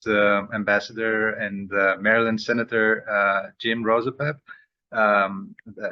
ambassador and Maryland Senator Jim Rosapepe.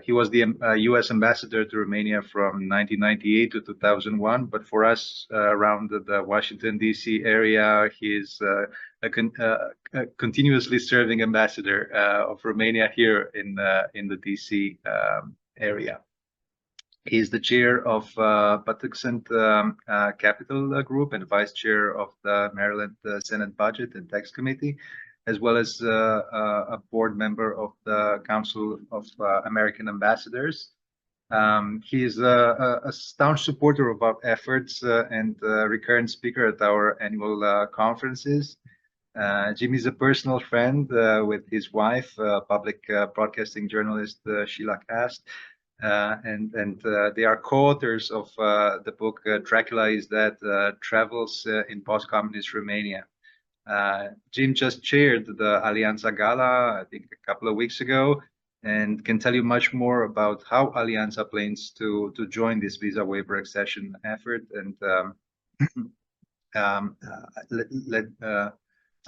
He was the U.S. ambassador to Romania from 1998 to 2001. But for us around the Washington, D.C. area, he's a continuously serving ambassador of Romania here in the D.C. Area. He's the chair of Patuxent Capital Group and vice chair of the Maryland Senate Budget and Tax Committee, as well as a board member of the Council of American Ambassadors. He is a staunch supporter of our efforts and recurrent speaker at our annual conferences. Jim is a personal friend with his wife, public broadcasting journalist Sheila Kast. And they are co-authors of the book Dracula is Dead, Travels in Post-Communist Romania. Jim just chaired the Alianta Gala, I think a couple of weeks ago, and can tell you much more about how Alianta plans to join this visa waiver accession effort. And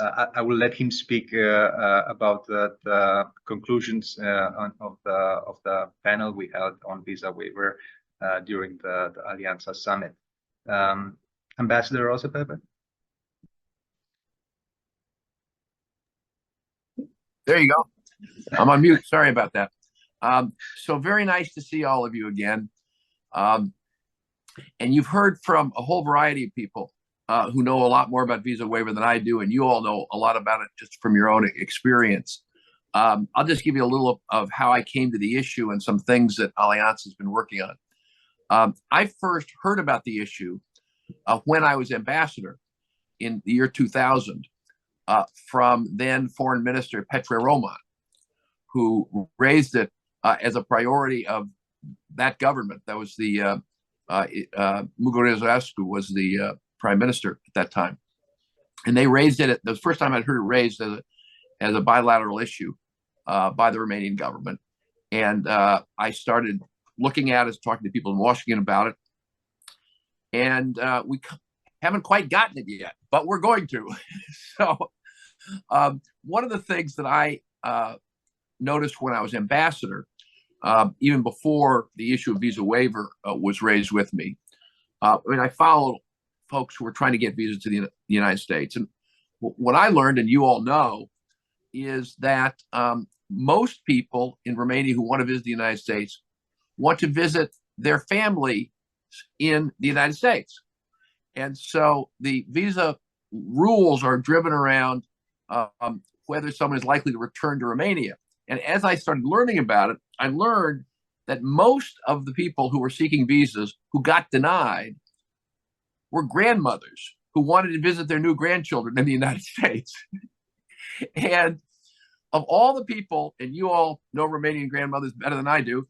I will let him speak about the conclusions of the panel we held on visa waiver during the Alianza Summit. Ambassador Rosapepe? There you go. I'm on mute. Sorry about that. So very nice to see all of you again. And you've heard from a whole variety of people who know a lot more about visa waiver than I do, and you all know a lot about it just from your own experience. I'll just give you a little of how I came to the issue and some things that Alianza has been working on. I first heard about the issue when I was ambassador in the year 2000 from then Foreign Minister Petre Roman, who raised it as a priority of that government. That was the Mugoreescu was the prime minister at that time, and they raised it. The first time I'd heard it raised as a bilateral issue by the Romanian government, and I started looking at it, talking to people in Washington about it, and we haven't quite gotten it yet, but we're going to. So one of the things that I noticed when I was ambassador, even before the issue of visa waiver was raised with me, I mean, I followed folks who were trying to get visas to the United States. And what I learned, and you all know, is that most people in Romania who want to visit the United States want to visit their family in the United States. And so the visa rules are driven around whether someone is likely to return to Romania. And as I started learning about it, I learned that most of the people who were seeking visas who got denied were grandmothers who wanted to visit their new grandchildren in the United States. And of all the people, and you all know Romanian grandmothers better than I do,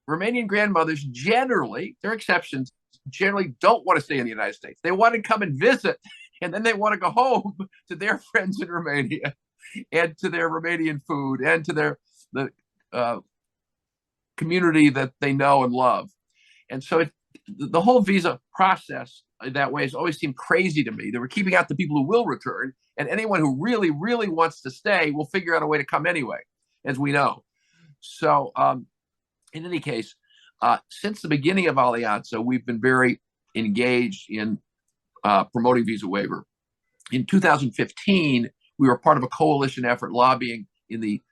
Romanian grandmothers generally, there are exceptions, generally don't want to stay in the United States. They want to come and visit, and then they want to go home to their friends in Romania and to their Romanian food and to the community that they know and love. And so the whole visa process that way has always seemed crazy to me. They were keeping out the people who will return, and anyone who really, really wants to stay will figure out a way to come anyway, as we know. So in any case, since the beginning of Alianza, we've been very engaged in promoting visa waiver. In 2015, we were part of a coalition effort lobbying in the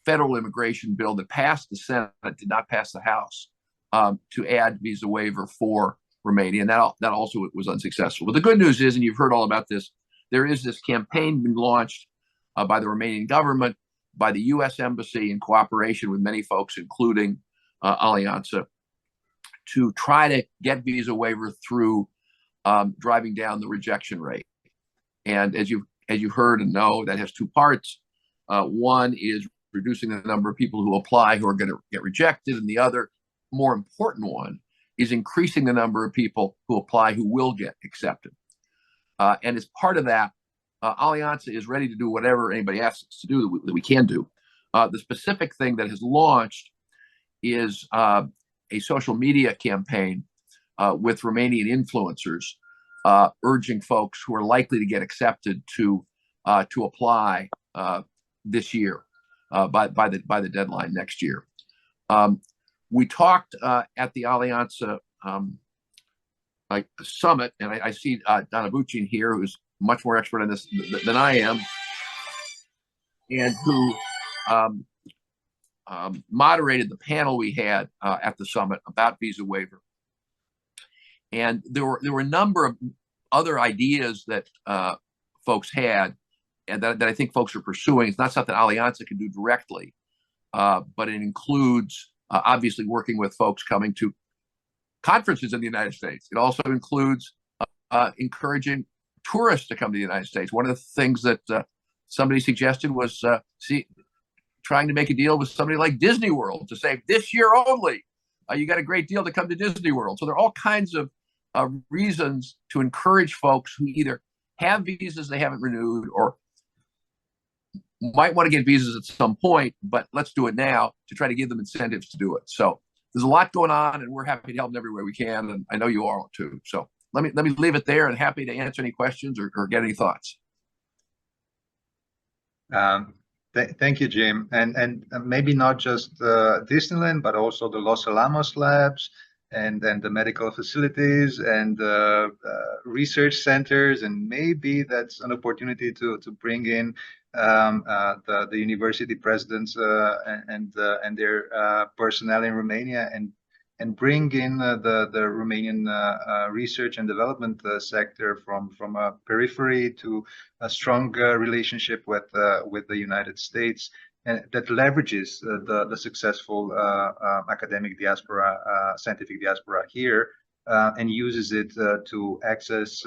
federal immigration bill that passed the Senate, did not pass the House, to add visa waiver for Romania, and that also was unsuccessful. But the good news is, and you've heard all about this, there is this campaign being launched by the Romanian government, by the U.S. Embassy in cooperation with many folks, including Alianza, to try to get visa waiver through driving down the rejection rate. And as you've heard and know, that has two parts. One is reducing the number of people who apply who are going to get rejected, and the other, more important one, is increasing the number of people who apply who will get accepted. And as part of that, Alianza is ready to do whatever anybody asks us to do that we can do. The specific thing that has launched is a social media campaign with Romanian influencers urging folks who are likely to get accepted to apply this year by the deadline next year. We talked at the Alianza summit, and I see Donna Bucci here, who's much more expert on this than I am, and who moderated the panel we had at the summit about visa waiver. And there were a number of other ideas that folks had, and that I think folks are pursuing. It's not something Alianza can do directly, but it includes obviously working with folks coming to conferences in the United States. It also includes encouraging tourists to come to the United States. One of the things that somebody suggested was trying to make a deal with somebody like Disney World to say, this year only, you got a great deal to come to Disney World. So there are all kinds of reasons to encourage folks who either have visas they haven't renewed or might want to get visas at some point, but let's do it now, to try to give them incentives to do it. So there's a lot going on, and we're happy to help in every way we can, and I know you are too. So let me leave it there, and happy to answer any questions or get any thoughts. Thank you, Jim. And maybe not just Disneyland, but also the Los Alamos labs and the medical facilities and research centers. And maybe that's an opportunity to bring in the university presidents and their personnel in Romania and bring in the Romanian research and development sector from a periphery to a strong relationship with the United States, and that leverages the successful academic diaspora, scientific diaspora here, and uses it to access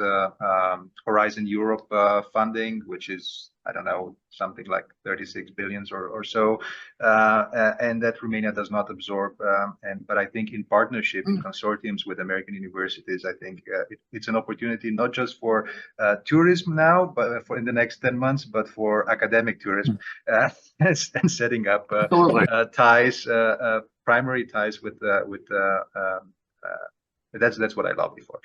Horizon Europe funding, which is, I don't know, something like 36 billion or so, and that Romania does not absorb. But I think in partnership, in consortiums with American universities, I think it's an opportunity not just for tourism now, but for in the next 10 months, but for academic tourism and setting up ties, primary ties with that's what I lobby for,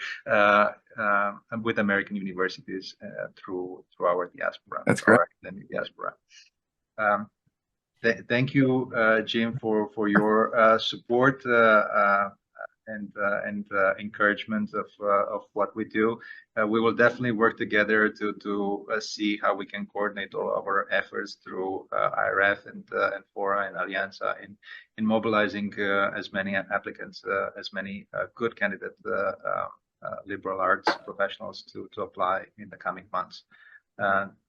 with American universities through our diaspora. That's great. Our academic diaspora. Thank you, Jim, for your support and encouragement of what we do. We will definitely work together to see how we can coordinate all of our efforts through IRF and Fora and Alianza in mobilizing as many applicants, as many good candidate liberal arts professionals to apply in the coming months.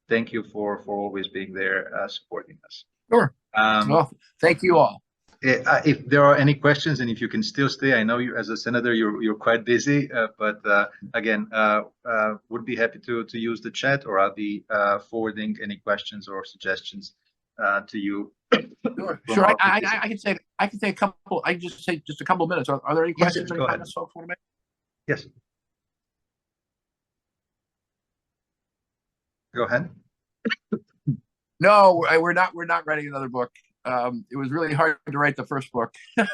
Thank you for always being there, supporting us. Sure. Well, thank you all. If there are any questions, and if you can still stay, I know you as a senator, you're quite busy, but again, would be happy to use the chat, or I'll be forwarding any questions or suggestions to you. Sure. I can say a couple. I can just say just a couple of minutes. Are there any questions? Yes, go ahead. Folks want to make? Yes. Go ahead. No, we're not writing another book. It was really hard to write the first book. And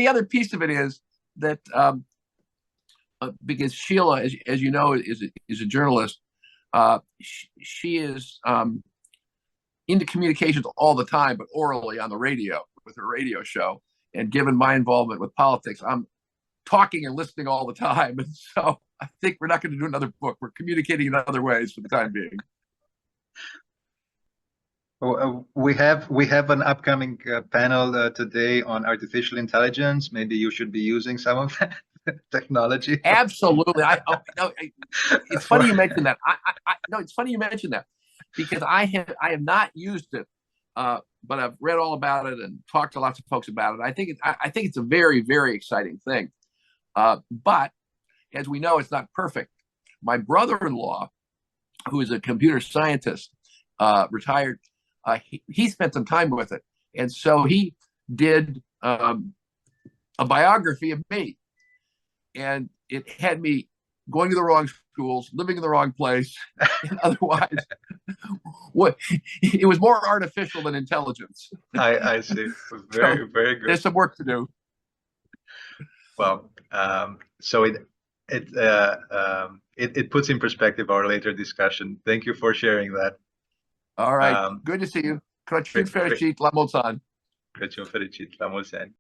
the other piece of it is that because Sheila, as you know, is a journalist, she is into communications all the time, but orally on the radio with her radio show. And given my involvement with politics, I'm talking and listening all the time. And so I think we're not going to do another book. We're communicating in other ways for the time being. We have an upcoming panel today on artificial intelligence. Maybe you should be using some of that technology. Absolutely. It's funny you mentioned that. No, it's funny you mentioned that, because I have not used it, but I've read all about it and talked to lots of folks about it. I think it's a very, very exciting thing. But as we know, it's not perfect. My brother-in-law, who is a computer scientist, retired. He spent some time with it, and so he did a biography of me, and it had me going to the wrong schools, living in the wrong place, and otherwise, it was more artificial than intelligence. I see. Very good. There's some work to do. Well, So it puts in perspective our later discussion. Thank you for sharing that. All right. Good to see you. Crăciun fericit, la mulți ani. Crăciun fericit, la mulți ani.